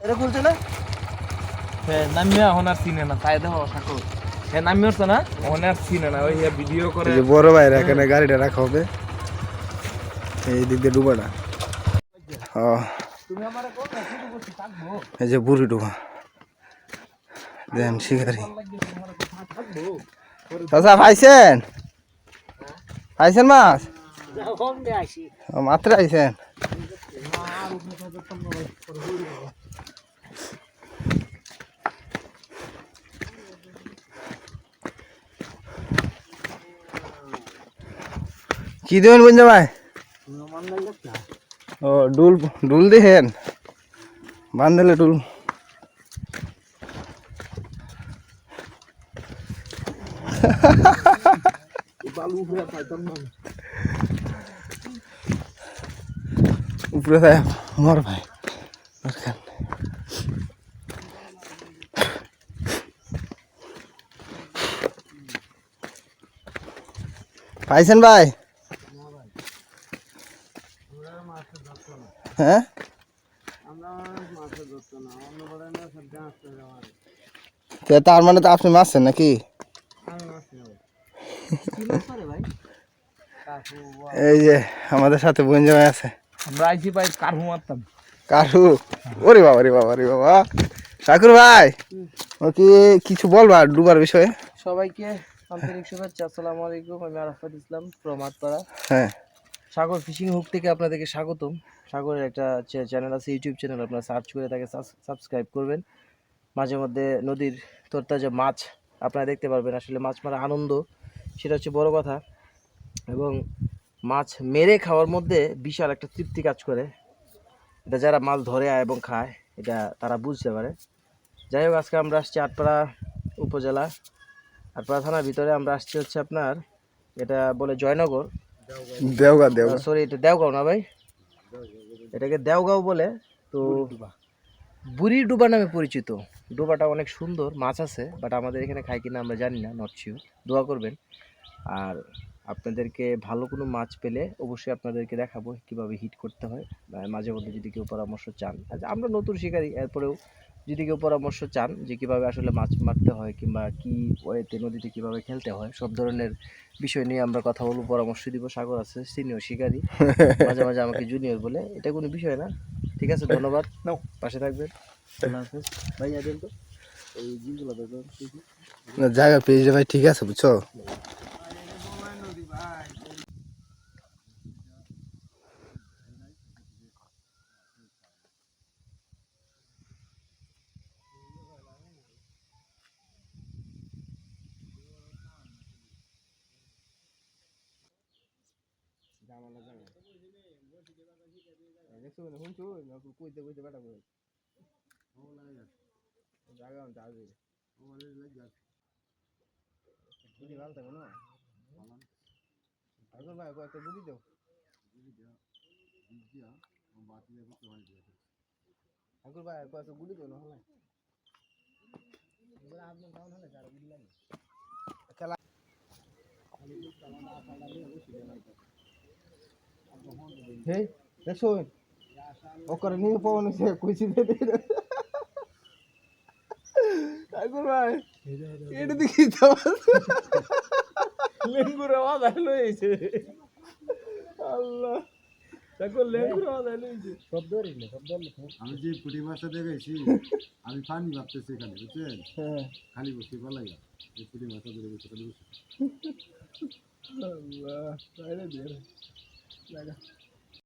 এটা খুলছে না? হ্যাঁ নামিয়ে এখন আর চিনে না তাই দেখো সাকর হ্যাঁ নামিয়ে উঠছে না এখন আর চিনে না ওই ভিডিও করে বড় ভাইরা এখানে গাড়িটা রাখা হবে এই দিক দিয়ে ডুবাটা এই যে বুড়ি ডুবা দেন শিকারি চাচা পাইছেন পাইছেন মাছ মাত্র আইছেন কি দেবেন বুঝতে ভাই ও ডুল ডুল দেখেন বান্ধলে ডুল উপরে যায় মর ভাই পাইছেন ভাই হ্যাঁ তার মানে তো আপনি মারছেন নাকি এই যে আমাদের সাথে বঞ্জামাই আছে আমরা আইছি ভাই কারহু মারতাম কারু ওরে বাবা রে বাবা রে বাবা ঠাকুর ভাই ও কি কিছু বলবা ডুবার বিষয়ে সবাইকে আন্তরিক শুভেচ্ছা আসসালামু আলাইকুম আমি আরাফাত ইসলাম প্রমাদপাড়া হ্যাঁ সাগর ফিশিং হুক থেকে আপনাদেরকে স্বাগতম সাগরের একটা চ্যানেল আছে ইউটিউব চ্যানেল আপনারা সার্চ করে তাকে সাবস্ক্রাইব করবেন মাঝে মধ্যে নদীর তরতাজা মাছ আপনারা দেখতে পারবেন আসলে মাছ মারা আনন্দ সেটা হচ্ছে বড় কথা এবং মাছ মেরে খাওয়ার মধ্যে বিশাল একটা তৃপ্তি কাজ করে এটা যারা মাছ ধরে এবং খায় এটা তারা বুঝতে পারে যাই হোক আজকে আমরা আসছি আটপাড়া উপজেলা আটপাড়া থানার ভিতরে আমরা আসছি হচ্ছে আপনার এটা বলে জয়নগর দেওগা দেওগা সরি এটা দেওগাঁও না ভাই এটাকে দেওগাঁও বলে তো বুড়ির ডুবা নামে পরিচিত ডুবাটা অনেক সুন্দর মাছ আছে বাট আমাদের এখানে খাই কিনা আমরা জানি না নট শিওর দোয়া করবেন আর আপনাদেরকে ভালো কোনো মাছ পেলে অবশ্যই আপনাদেরকে দেখাবো কীভাবে হিট করতে হয় মাঝে মধ্যে যদি কেউ পরামর্শ চান আচ্ছা আমরা নতুন শিকারি এরপরেও যদি কেউ পরামর্শ চান যে কীভাবে আসলে মাছ মারতে হয় কিংবা কী ওয়েতে নদীতে কীভাবে খেলতে হয় সব ধরনের বিষয় নিয়ে আমরা কথা বলবো পরামর্শ দিব সাগর আছে সিনিয়র শিকারি মাঝে মাঝে আমাকে জুনিয়র বলে এটা কোনো বিষয় না ঠিক আছে ধন্যবাদ নাও পাশে থাকবেন আল্লাহ হাফেজ ভাই আদেন তো এই জিনিসগুলো না জায়গা পেয়ে ভাই ঠিক আছে বুঝছো হে দেখো ওকর নিয়ে পবন সে কইছি দে ঠাকুর ভাই এটা দেখি তো লেঙ্গুর আওয়াজ আইলো এইছে আল্লাহ দেখো লেঙ্গুর আওয়াজ আইলো এইছে শব্দ রিলে আমি যে পুঁটি মাছটা দেখেছি আমি পানি ভাবতেছি এখানে বুঝছেন খালি বসে পালাই এই পুঁটি মাছটা ধরে বসে খালি বসে আল্লাহ তাইলে দে লাগা